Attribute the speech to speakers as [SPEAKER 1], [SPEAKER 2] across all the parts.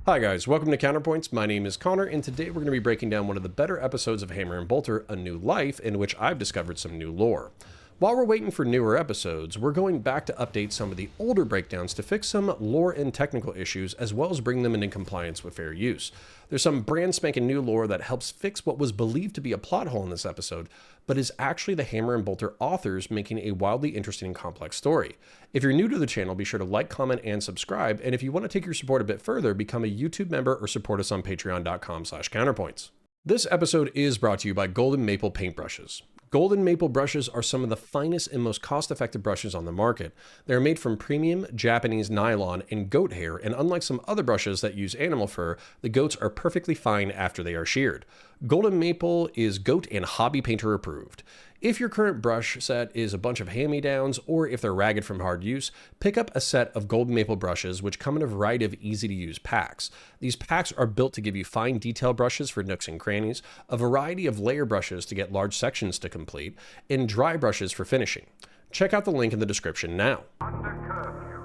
[SPEAKER 1] Hi guys, welcome to Counterpoints. My name is Connor, and today we're going to be breaking down one of the better episodes of Hammer and Bolter, A New Life, in which I've discovered some new lore. While we're waiting for newer episodes, we're going back to update some of the older breakdowns to fix some lore and technical issues, as well as bring them into compliance with fair use. There's some brand spanking new lore that helps fix what was believed to be a plot hole in this episode, but is actually the Hammer and Bolter authors making a wildly interesting and complex story. If you're new to the channel, be sure to like, comment, and subscribe, and if you want to take your support a bit further, become a YouTube member or support us on patreon.com/counterpoints. This episode is brought to you by Golden Maple Paintbrushes. Golden Maple brushes are some of the finest and most cost-effective brushes on the market. They are made from premium Japanese nylon and goat hair, and unlike some other brushes that use animal fur, the goats are perfectly fine after they are sheared. Golden Maple is goat and hobby painter approved. If your current brush set is a bunch of hand-me-downs, or if they're ragged from hard use, pick up a set of Golden Maple brushes, which come in a variety of easy-to-use packs. These packs are built to give you fine detail brushes for nooks and crannies, a variety of layer brushes to get large sections to complete, and dry brushes for finishing. Check out the link in the description now.
[SPEAKER 2] Under curfew.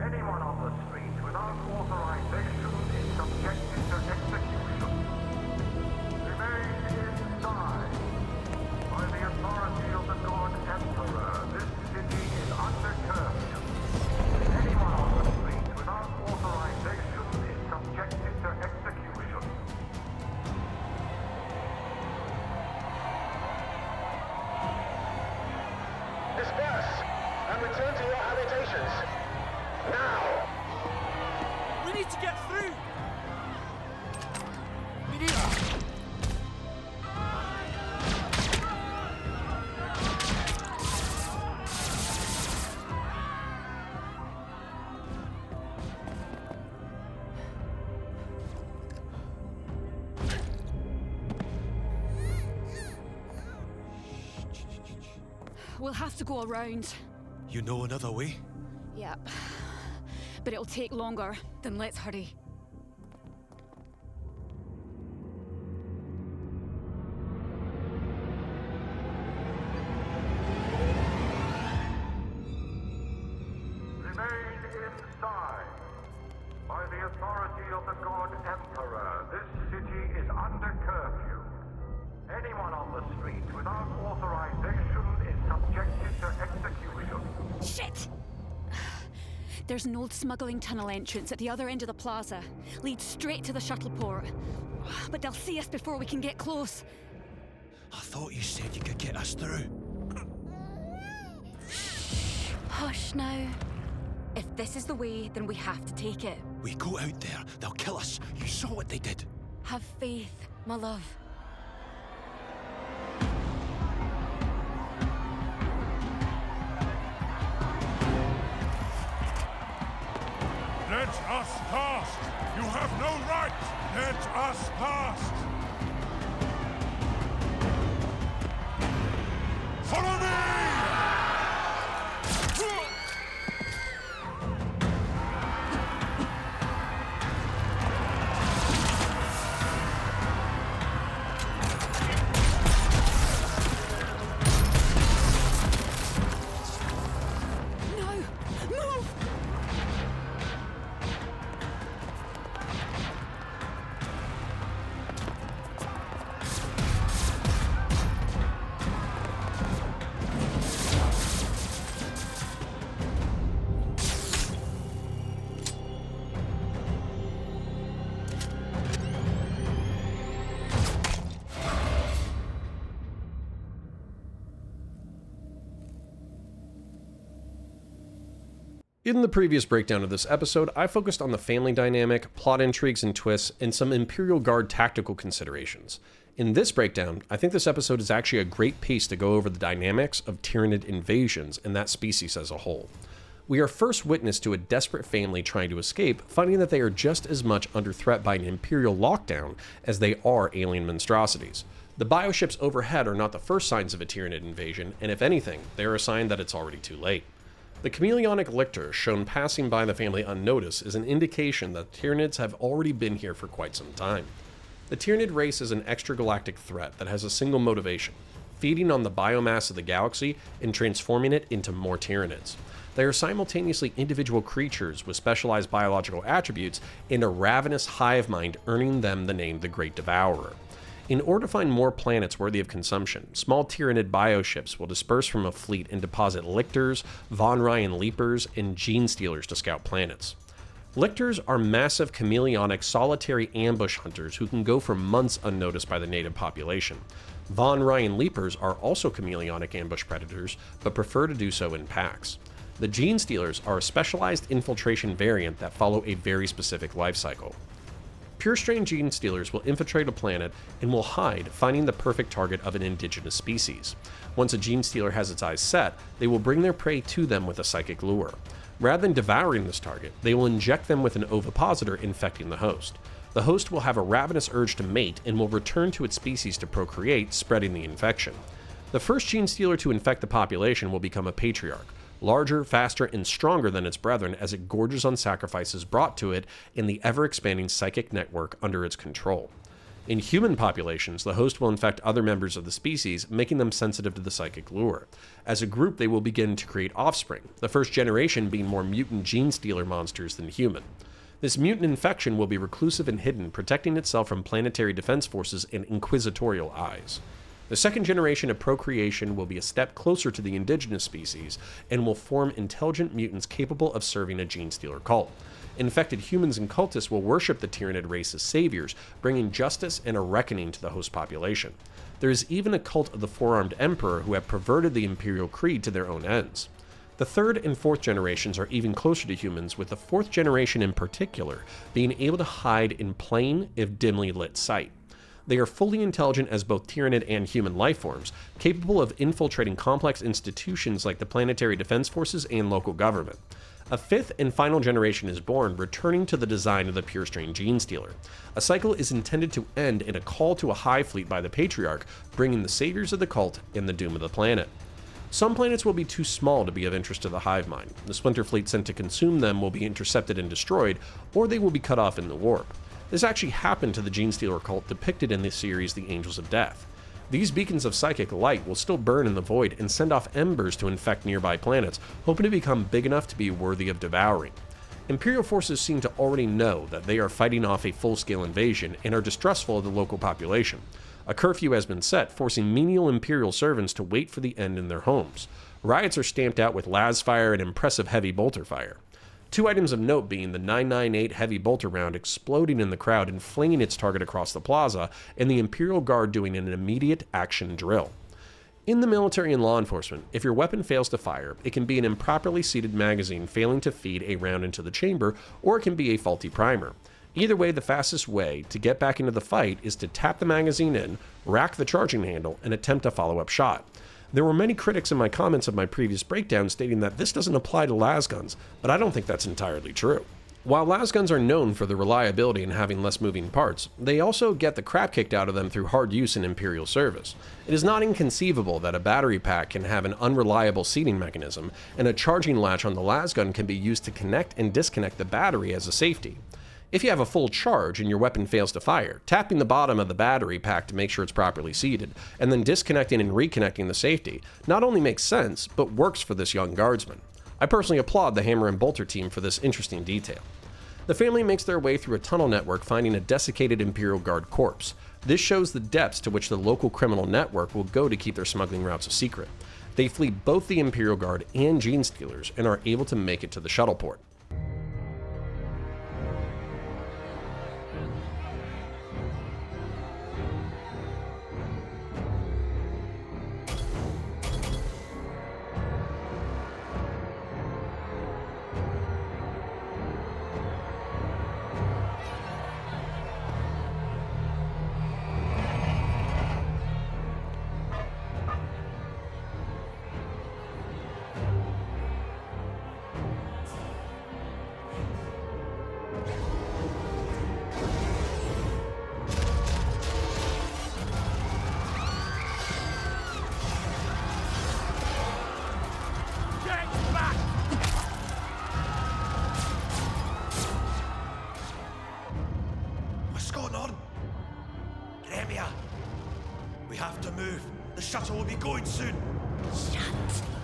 [SPEAKER 2] Anyone on the street without authorization is subjected to execution. Remain inside. By the authority of the Lord Emperor, this city is under curfew. Anyone on the street without authorization is subjected to execution.
[SPEAKER 3] Disperse and return to your habitations. Now!
[SPEAKER 4] We need to get through! We need...
[SPEAKER 5] We'll have to go around.
[SPEAKER 4] You know another way?
[SPEAKER 5] Yep. But it'll take longer. Then let's hurry.
[SPEAKER 2] Remain inside. By the authority of the God Emperor, this city is under curfew. Anyone on the street without authorization is subjected to execution.
[SPEAKER 5] Shit! There's an old smuggling tunnel entrance at the other end of the plaza. Leads straight to the shuttle port. But they'll see us before we can get close.
[SPEAKER 4] I thought you said you could get us through.
[SPEAKER 5] Hush now. If this is the way, then we have to take it.
[SPEAKER 4] We go out there, they'll kill us. You saw what they did.
[SPEAKER 5] Have faith, my love.
[SPEAKER 6] Let us past! You have no right! Let us past! Follow me!
[SPEAKER 5] No! Move!
[SPEAKER 1] In the previous breakdown of this episode, I focused on the family dynamic, plot intrigues and twists, and some Imperial Guard tactical considerations. In this breakdown, I think this episode is actually a great piece to go over the dynamics of Tyranid invasions and that species as a whole. We are first witness to a desperate family trying to escape, finding that they are just as much under threat by an Imperial lockdown as they are alien monstrosities. The bioships overhead are not the first signs of a Tyranid invasion, and if anything, they are a sign that it's already too late. The chameleonic lictor shown passing by the family unnoticed is an indication that Tyranids have already been here for quite some time. The Tyranid race is an extragalactic threat that has a single motivation: feeding on the biomass of the galaxy and transforming it into more Tyranids. They are simultaneously individual creatures with specialized biological attributes and a ravenous hive mind, earning them the name the Great Devourer. In order to find more planets worthy of consumption, small Tyranid bioships will disperse from a fleet and deposit lictors, Von Ryan leapers, and gene stealers to scout planets. Lictors are massive chameleonic solitary ambush hunters who can go for months unnoticed by the native population. Von Ryan leapers are also chameleonic ambush predators, but prefer to do so in packs. The gene stealers are a specialized infiltration variant that follow a very specific life cycle. Pure strain gene stealers will infiltrate a planet and will hide, finding the perfect target of an indigenous species. Once a gene stealer has its eyes set, they will bring their prey to them with a psychic lure. Rather than devouring this target, they will inject them with an ovipositor, infecting the host. The host will have a ravenous urge to mate and will return to its species to procreate, spreading the infection. The first gene stealer to infect the population will become a patriarch, larger, faster, and stronger than its brethren as it gorges on sacrifices brought to it in the ever-expanding psychic network under its control. In human populations, the host will infect other members of the species, making them sensitive to the psychic lure. As a group, they will begin to create offspring, the first generation being more mutant gene stealer monsters than human. This mutant infection will be reclusive and hidden, protecting itself from planetary defense forces and inquisitorial eyes. The second generation of procreation will be a step closer to the indigenous species and will form intelligent mutants capable of serving a gene stealer cult. Infected humans and cultists will worship the Tyranid race as saviors, bringing justice and a reckoning to the host population. There is even a cult of the Four-Armed Emperor who have perverted the Imperial creed to their own ends. The third and fourth generations are even closer to humans, with the fourth generation in particular being able to hide in plain, if dimly lit sight. They are fully intelligent as both Tyranid and human life forms, capable of infiltrating complex institutions like the planetary defense forces and local government. A fifth and final generation is born, returning to the design of the pure strain gene stealer. A cycle is intended to end in a call to a hive fleet by the Patriarch, bringing the saviors of the cult and the doom of the planet. Some planets will be too small to be of interest to the hive mind. The splinter fleet sent to consume them will be intercepted and destroyed, or they will be cut off in the warp. This actually happened to the gene stealer cult depicted in the series The Angels of Death. These beacons of psychic light will still burn in the void and send off embers to infect nearby planets, hoping to become big enough to be worthy of devouring. Imperial forces seem to already know that they are fighting off a full-scale invasion and are distrustful of the local population. A curfew has been set, forcing menial Imperial servants to wait for the end in their homes. Riots are stamped out with las fire and impressive heavy bolter fire. Two items of note being the 998 heavy bolter round exploding in the crowd and flinging its target across the plaza, and the Imperial Guard doing an immediate action drill. In the military and law enforcement, if your weapon fails to fire, it can be an improperly seated magazine failing to feed a round into the chamber, or it can be a faulty primer. Either way, the fastest way to get back into the fight is to tap the magazine in, rack the charging handle, and attempt a follow-up shot. There were many critics in my comments of my previous breakdown stating that this doesn't apply to lasguns, but I don't think that's entirely true. While lasguns are known for their reliability and having less moving parts, they also get the crap kicked out of them through hard use in Imperial service. It is not inconceivable that a battery pack can have an unreliable seating mechanism, and a charging latch on the lasgun can be used to connect and disconnect the battery as a safety. If you have a full charge and your weapon fails to fire, tapping the bottom of the battery pack to make sure it's properly seated, and then disconnecting and reconnecting the safety, not only makes sense, but works for this young guardsman. I personally applaud the Hammer and Bolter team for this interesting detail. The family makes their way through a tunnel network, finding a desiccated Imperial Guard corpse. This shows the depths to which the local criminal network will go to keep their smuggling routes a secret. They flee both the Imperial Guard and Gene Stealers and are able to make it to the shuttle port.
[SPEAKER 4] We have to move. The shuttle will be going soon.
[SPEAKER 5] Shut up.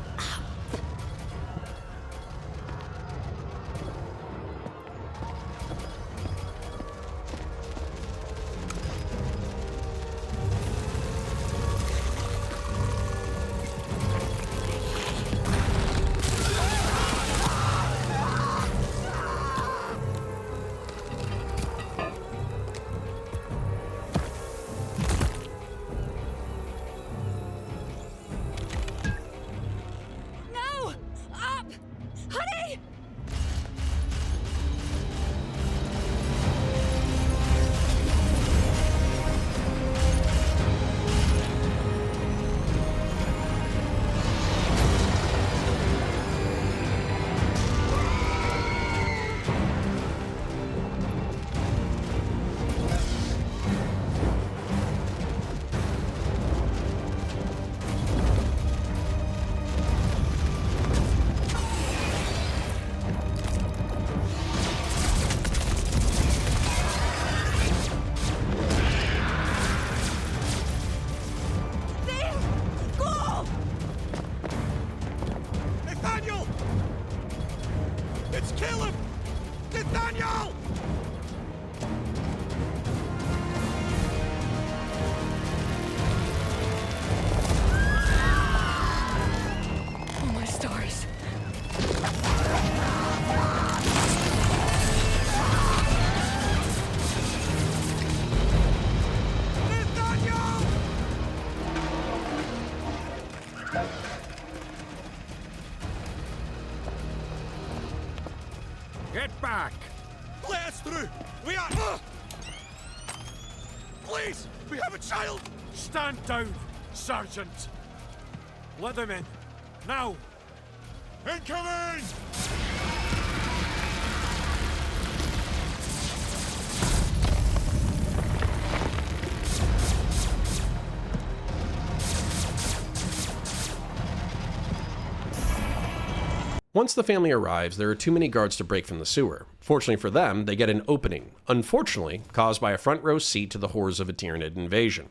[SPEAKER 4] Let's kill him! Nathaniel!
[SPEAKER 5] Oh my stars.
[SPEAKER 6] Get back!
[SPEAKER 4] Let us through! We are... Please! We have a child!
[SPEAKER 6] Stand down, Sergeant! Let them in. Now! Incoming!
[SPEAKER 1] Once the family arrives, there are too many guards to break from the sewer. Fortunately for them, they get an opening, unfortunately caused by a front row seat to the horrors of a Tyranid invasion.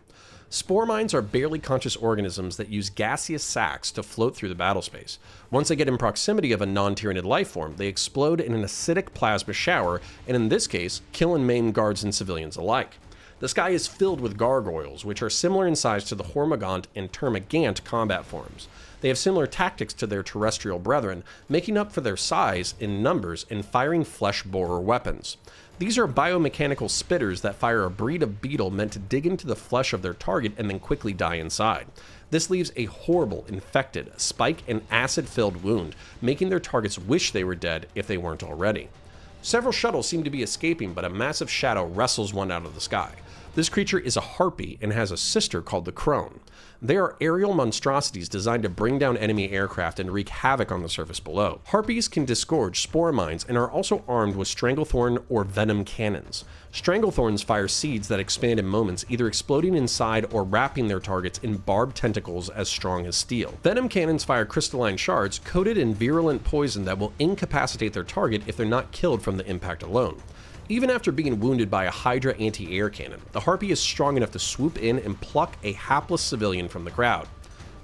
[SPEAKER 1] Spore mines are barely conscious organisms that use gaseous sacs to float through the battle space. Once they get in proximity of a non-Tyranid life form, they explode in an acidic plasma shower, and in this case, kill and maim guards and civilians alike. The sky is filled with gargoyles, which are similar in size to the Hormigaunt and Termagant combat forms. They have similar tactics to their terrestrial brethren, making up for their size in numbers and firing flesh borer weapons. These are biomechanical spitters that fire a breed of beetle meant to dig into the flesh of their target and then quickly die inside. This leaves a horrible, infected, spike and acid-filled wound, making their targets wish they were dead if they weren't already. Several shuttles seem to be escaping, but a massive shadow wrestles one out of the sky. This creature is a harpy and has a sister called the crone. They are aerial monstrosities designed to bring down enemy aircraft and wreak havoc on the surface below. Harpies can disgorge spore mines and are also armed with stranglethorn or venom cannons. Stranglethorns fire seeds that expand in moments, either exploding inside or wrapping their targets in barbed tentacles as strong as steel. Venom cannons fire crystalline shards coated in virulent poison that will incapacitate their target if they're not killed from the impact alone. Even after being wounded by a Hydra anti-air cannon, the Harpy is strong enough to swoop in and pluck a hapless civilian from the crowd.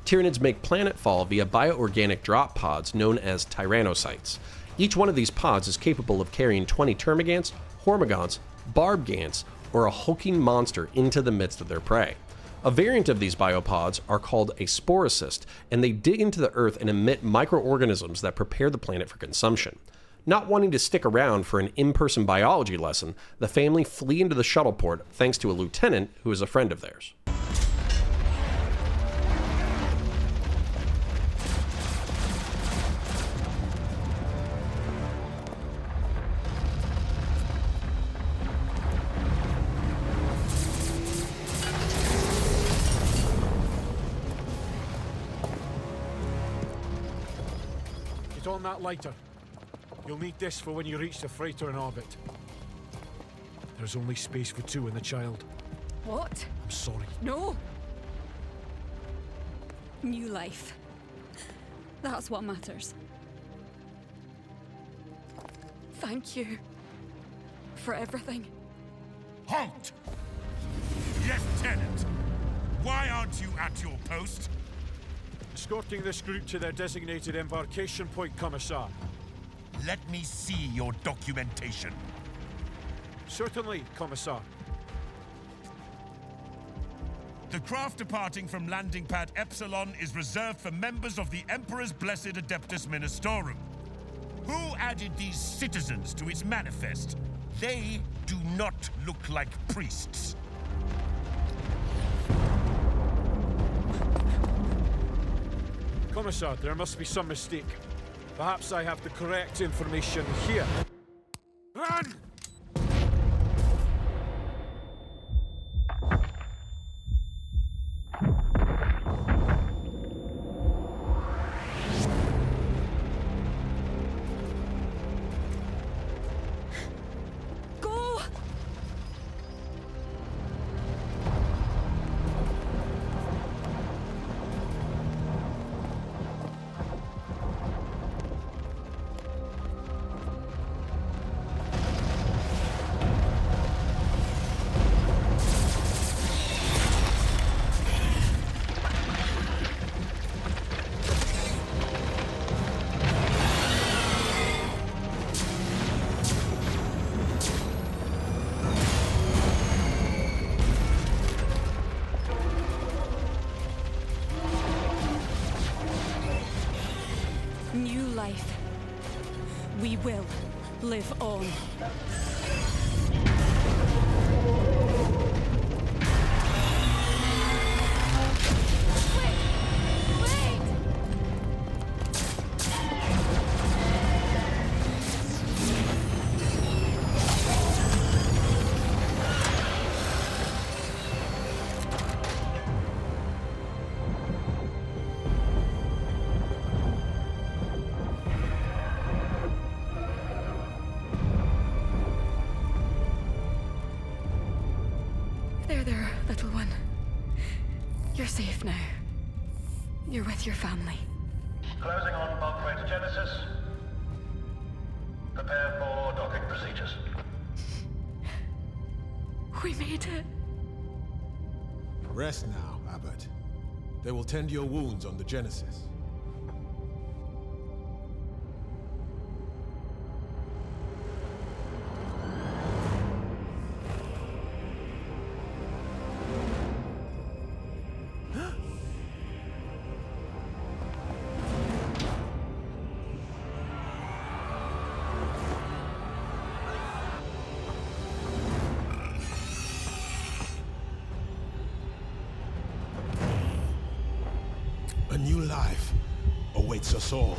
[SPEAKER 1] Tyranids make planetfall via bioorganic drop pods known as Tyrannocytes. Each one of these pods is capable of carrying 20 Termagants, Hormigaunts, Barbgants, or a hulking monster into the midst of their prey. A variant of these biopods are called a sporocyst, and they dig into the earth and emit microorganisms that prepare the planet for consumption. Not wanting to stick around for an in-person biology lesson, the family flee into the shuttle port thanks to a lieutenant who is a friend of theirs.
[SPEAKER 6] Get on that lighter. You'll need this for when you reach the freighter in orbit. There's only space for 2 in the child.
[SPEAKER 5] What?
[SPEAKER 6] I'm sorry.
[SPEAKER 5] No! New life. That's what matters. Thank you for everything.
[SPEAKER 6] Halt! Lieutenant! Why aren't you at your post? Escorting this group to their designated embarkation point, Commissar.
[SPEAKER 7] Let me see your documentation.
[SPEAKER 6] Certainly, Commissar.
[SPEAKER 7] The craft departing from landing pad Epsilon is reserved for members of the Emperor's Blessed Adeptus Ministorum. Who added these citizens to its manifest? They do not look like priests.
[SPEAKER 6] Commissar, there must be some mistake. Perhaps I have the correct information here. Run!
[SPEAKER 5] Go! we will live on. There, little one. You're safe now. You're with your family.
[SPEAKER 3] Closing on bulkways Genesis. Prepare for docking procedures.
[SPEAKER 5] We made it.
[SPEAKER 8] Rest now, Abbot. They will tend your wounds on the Genesis. A new life awaits us all.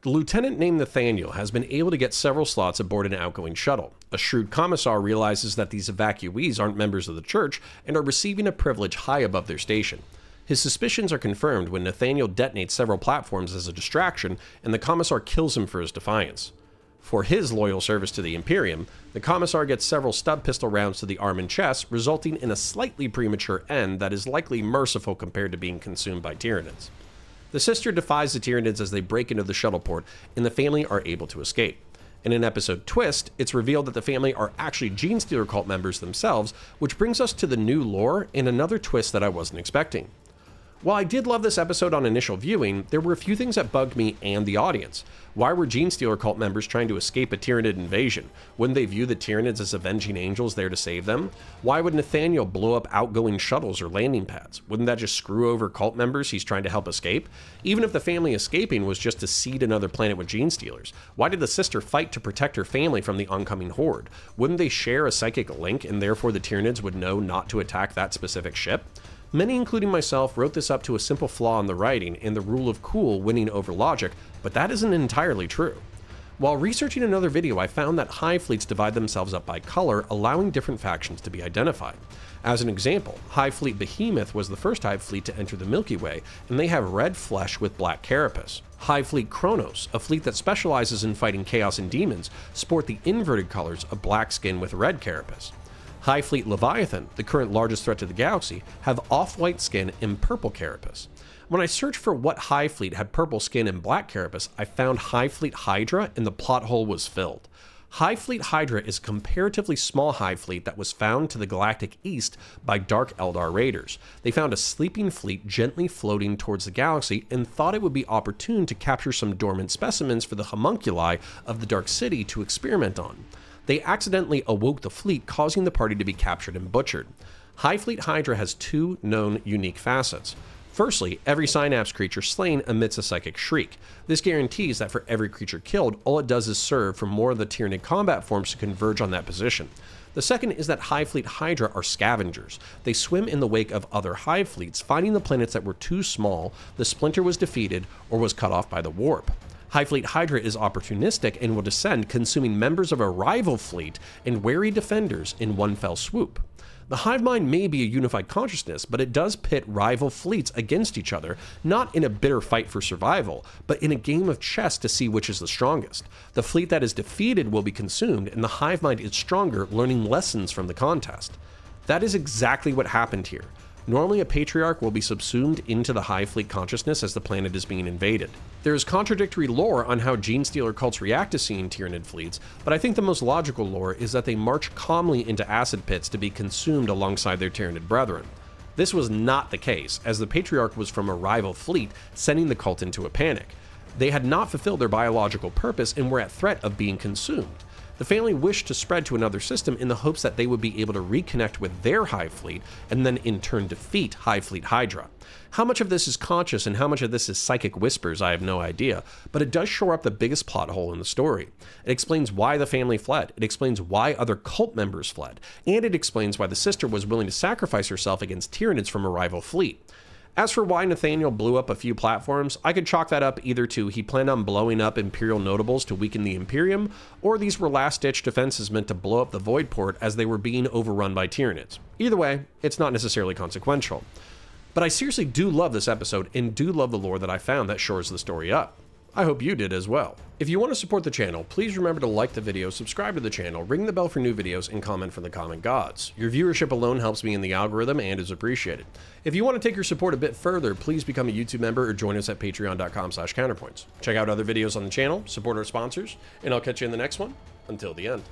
[SPEAKER 1] The lieutenant named Nathaniel has been able to get several slots aboard an outgoing shuttle. A shrewd commissar realizes that these evacuees aren't members of the church and are receiving a privilege high above their station. His suspicions are confirmed when Nathaniel detonates several platforms as a distraction, and the commissar kills him for his defiance. For his loyal service to the Imperium, the commissar gets several stub pistol rounds to the arm and chest, resulting in a slightly premature end that is likely merciful compared to being consumed by Tyranids. The sister defies the Tyranids as they break into the shuttle port, and the family are able to escape. In an episode twist, it's revealed that the family are actually Genestealer cult members themselves, which brings us to the new lore and another twist that I wasn't expecting. While I did love this episode on initial viewing, there were a few things that bugged me and the audience. Why were Genestealer cult members trying to escape a Tyranid invasion? Wouldn't they view the Tyranids as avenging angels there to save them? Why would Nathaniel blow up outgoing shuttles or landing pads? Wouldn't that just screw over cult members he's trying to help escape? Even if the family escaping was just to seed another planet with Genestealers, why did the sister fight to protect her family from the oncoming horde? Wouldn't they share a psychic link and therefore the Tyranids would know not to attack that specific ship? Many, including myself, wrote this up to a simple flaw in the writing and the rule of cool winning over logic, but that isn't entirely true. While researching another video, I found that hive fleets divide themselves up by color, allowing different factions to be identified. As an example, Hive Fleet Behemoth was the first hive fleet to enter the Milky Way, and they have red flesh with black carapace. Hive Fleet Kronos, a fleet that specializes in fighting chaos and demons, sport the inverted colors of black skin with red carapace. Hive Fleet Leviathan, the current largest threat to the galaxy, have off-white skin and purple carapace. When I searched for what Hive Fleet had purple skin and black carapace, I found Hive Fleet Hydra and the plot hole was filled. Hive Fleet Hydra is a comparatively small hive fleet that was found to the galactic east by Dark Eldar raiders. They found a sleeping fleet gently floating towards the galaxy and thought it would be opportune to capture some dormant specimens for the homunculi of the Dark City to experiment on. They accidentally awoke the fleet, causing the party to be captured and butchered. Hive Fleet Hydra has two known unique facets. Firstly, every Synapse creature slain emits a psychic shriek. This guarantees that for every creature killed, all it does is serve for more of the Tyranid combat forms to converge on that position. The second is that Hive Fleet Hydra are scavengers. They swim in the wake of other hive fleets, finding the planets that were too small, the splinter was defeated, or was cut off by the warp. Hive Fleet Hydra is opportunistic and will descend, consuming members of a rival fleet and wary defenders in one fell swoop. The hive mind may be a unified consciousness, but it does pit rival fleets against each other, not in a bitter fight for survival, but in a game of chess to see which is the strongest. The fleet that is defeated will be consumed, and the hive mind is stronger, learning lessons from the contest. That is exactly what happened here. Normally, a patriarch will be subsumed into the Hive Fleet consciousness as the planet is being invaded. There is contradictory lore on how Genestealer cults react to seeing Tyranid fleets, but I think the most logical lore is that they march calmly into acid pits to be consumed alongside their Tyranid brethren. This was not the case, as the patriarch was from a rival fleet, sending the cult into a panic. They had not fulfilled their biological purpose and were at threat of being consumed. The family wished to spread to another system in the hopes that they would be able to reconnect with their Hive Fleet and then in turn defeat Hive Fleet Hydra. How much of this is conscious and how much of this is psychic whispers, I have no idea, but it does shore up the biggest plot hole in the story. It explains why the family fled, it explains why other cult members fled, and it explains why the sister was willing to sacrifice herself against Tyranids from a rival fleet. As for why Nathaniel blew up a few platforms, I could chalk that up either to he planned on blowing up Imperial notables to weaken the Imperium, or these were last-ditch defenses meant to blow up the Void Port as they were being overrun by Tyranids. Either way, it's not necessarily consequential. But I seriously do love this episode and do love the lore that I found that shores the story up. I hope you did as well. If you want to support the channel, please remember to like the video, subscribe to the channel, ring the bell for new videos, and comment for the comment gods. Your viewership alone helps me in the algorithm and is appreciated. If you want to take your support a bit further, please become a YouTube member or join us at patreon.com/counterpoints. Check out other videos on the channel, support our sponsors, and I'll catch you in the next one. Until the end.